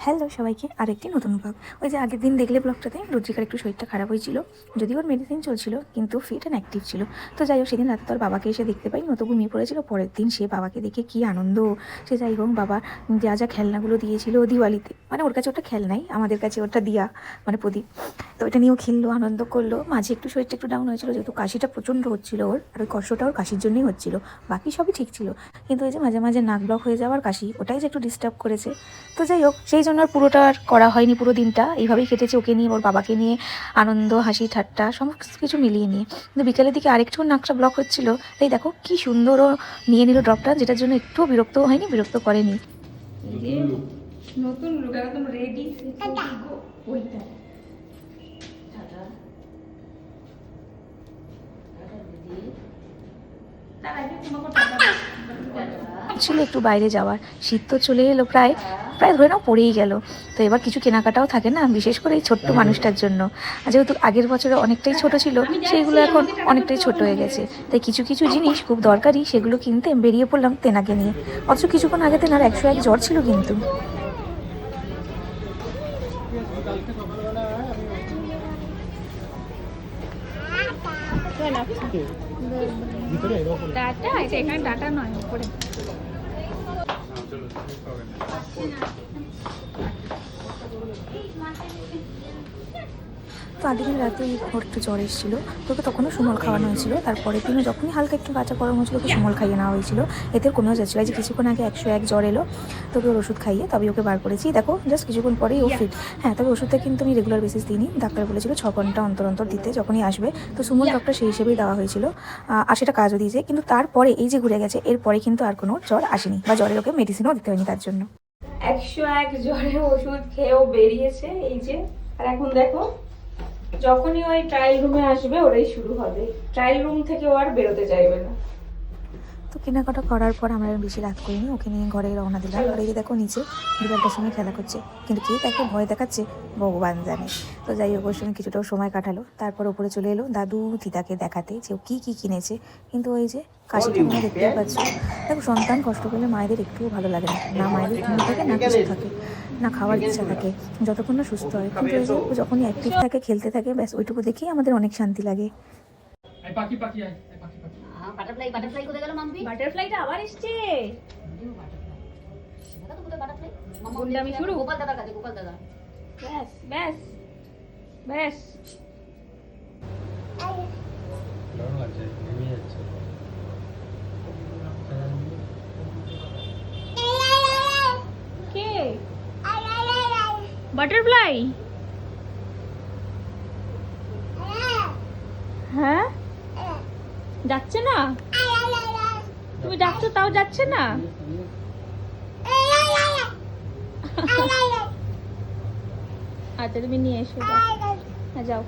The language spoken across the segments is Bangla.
হ্যালো সবাইকে আরেকটি নতুন ব্লগ। ওই যে আগের দিন দেখলে ব্লগটাতে রুদ্রিকার একটু শরীরটা খারাপ হয়েছিল, যদিও ওর মেডিসিন চলছিল কিন্তু ফিট অ্যান্ড অ্যাক্টিভ ছিল। তো যাই হোক সেদিন রাতে তোর বাবাকে এসে দেখতে পাই, মতো ঘুমিয়ে পড়েছিল। পরের দিন সে বাবাকে দেখে কি আনন্দ। সে যাই হোক বাবা যা যা খেলনাগুলো দিয়েছিল দিওয়ালিতে, মানে ওর কাছে ওটা খেলনাই, আমাদের কাছে ওটা দিয়া মানে প্রদীপ। তো ওটা নিয়েও খেললো, আনন্দ করলো। মাঝে একটু শরীরটা একটু ডাউন হয়েছিল, যেহেতু কাশিটা প্রচণ্ড হচ্ছিল ওর, আর ওই কষ্টটা ওর কাশির জন্যই হচ্ছিল, বাকি সবই ঠিক ছিল। কিন্তু ওই যে মাঝে মাঝে নাক ব্লক হয়ে যাওয়ার কাশি, ওটাই যে একটু ডিস্টার্ব করেছে। তো যাই হোক সেই জন্য আর পুরোটা আর করা হয়নি, পুরো দিনটা এইভাবেই কেটেছে, ওকে নিয়ে ওর বাবাকে নিয়ে আনন্দ হাসি ঠাট্টা সমস্ত কিছু মিলিয়ে নিয়ে। কিন্তু বিকেলের দিকে আরেকটু নাকটা ব্লক হচ্ছিল, তাই দেখো কি সুন্দর ও নিয়ে নিল ড্রপটা, যেটার জন্য একটু বিরক্ত হয়নি, বিরক্ত করেনি। নতুন লুক একদম রেডি। ওইটা ছিল একটু বাইরে যাওয়ার, শীত তো চলে এলো, প্রায় প্রায় ধরে নাও পড়েই গেল। তো এবার কিছু কেনাকাটাও থাকে না, বিশেষ করে এই ছোট্ট মানুষটার জন্য। যেহেতু আগের বছরে অনেকটাই ছোট ছিল, সেইগুলো এখন অনেকটাই ছোট হয়ে গেছে, তাই কিছু কিছু জিনিস খুব দরকারি, সেগুলো কিনতে বেরিয়ে পড়লাম তেনাকে নিয়ে। অথচ কিছুক্ষণ আগে তেনার 101 জ্বর ছিল কিন্তু। ডাটা এটা এখানে ডাটা নয়, উপরে। তো আগের দিন রাতে ওর একটু জ্বর এসেছিল, তোকে তখনও সুমল খাওয়ানো হয়েছিল। তারপরে দিনও যখনই হালকা একটু বাচ্চা গরম হয়েছিল, ওকে সুমল খাইয়ে নেওয়া হয়েছিল, এতে কমেও যাচ্ছিল। যে কিছুক্ষণ আগে 101 জ্বর এলো, তোকে ওর ওষুধ খাইয়ে তবে ওকে বার করেছি। দেখো জাস্ট কিছুক্ষণ পরেই ও ফিট। হ্যাঁ, তবে ওষুধটা কিন্তু আমি রেগুলার বেসিস দিইনি, ডাক্তার বলেছিল 6 ঘন্টা অন্তর অন্তর দিতে যখনই আসবে। তো সুমল ডক্টর সেই হিসেবেই দেওয়া হয়েছিল, আর সেটা কাজও দিয়েছে। কিন্তু তারপরে এই যে ঘুরে গেছে, এরপরে কিন্তু আর কোনো জ্বর আসেনি, বা জ্বরের ওকে মেডিসিনও দিতে হয়নি তার জন্য। 101 জ্বরের ওষুধ খেয়েও বেরিয়েছে এই যে। আর এখন দেখো যখনই ওই ট্রায়াল রুমে আসবে ওরাই শুরু হবে, ট্রায়াল রুম থেকে ও আর বেরোতে চাইবে না। তো কেনাকাটা করার পর আমরা বেশি রাত করিনি, ওকে নিয়ে ঘরে রওনা দিলাম। আর এই যে দেখো নিচে বিড়ালটার সঙ্গে খেলা করছে, কিন্তু কে তাকে ভয় দেখাচ্ছে ভগবান জানে। তো যাই হোক ওর সঙ্গে কিছুটাও সময় কাটালো, তারপর ওপরে চলে এলো দাদু দিদাকে দেখাতে যে ও কী কী কিনেছে। কিন্তু ওই যে কাশিটা তোমরা দেখতেই পাচ্ছ। দেখো সন্তান কষ্ট করলে মায়েদের একটুও ভালো লাগে না, না মায়েদের ঘুম থাকে, না কিছু থাকে, না খাওয়ার ইচ্ছা থাকে, যতক্ষণ না সুস্থ হয়। কিন্তু এই যে ও যখনই অ্যাক্টিভ থাকে, খেলতে থাকে, ব্যাস ওইটুকু দেখেই আমাদের অনেক শান্তি লাগে। বাটারফ্লাই বাটারফ্লাই কোথায় গেল মাম্পি? বাটারফ্লাইটা আবার এসছে। দেখা তো কোথায় বাটারফ্লাই? মাম্মা গুন্ডামি শুরু। গোপাল দাদার কাছে, গোপাল দাদা। ব্যাস ব্যাস ব্যাস। দারুণ লাগছে, নেমে যাচ্ছে। কে বাটারফ্লাই? হ্যাঁ যাচ্ছে না, তুমি ডাকছো তাও যাচ্ছে না। আচ্ছা তুমি নিয়ে এসো, হ্যাঁ যাও।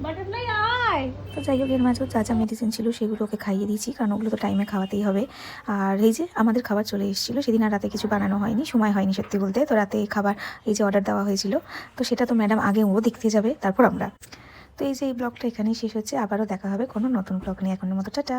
বাটারফ্লাই আয়। তো যাই হোক এর মাঝেও যা যা মেডিসিন ছিল সেগুলো ওকে খাইয়ে দিয়েছি, কারণ ওগুলো তো টাইমে খাওয়াতেই হবে। আর এই যে আমাদের খাবার চলে এসেছিলো, সেদিন আর রাতে কিছু বানানো হয়নি, সময় হয়নি সত্যি বলতে। তো রাতে খাবার এই যে অর্ডার দেওয়া হয়েছিল, তো সেটা তো ম্যাডাম আগে ও দেখতে যাবে, তারপর আমরা। তো এই যে এই ব্লগটা এখানেই শেষ হচ্ছে, আবারও দেখা হবে কোনো নতুন ব্লগ নিয়ে। এখনের মতো টাটা।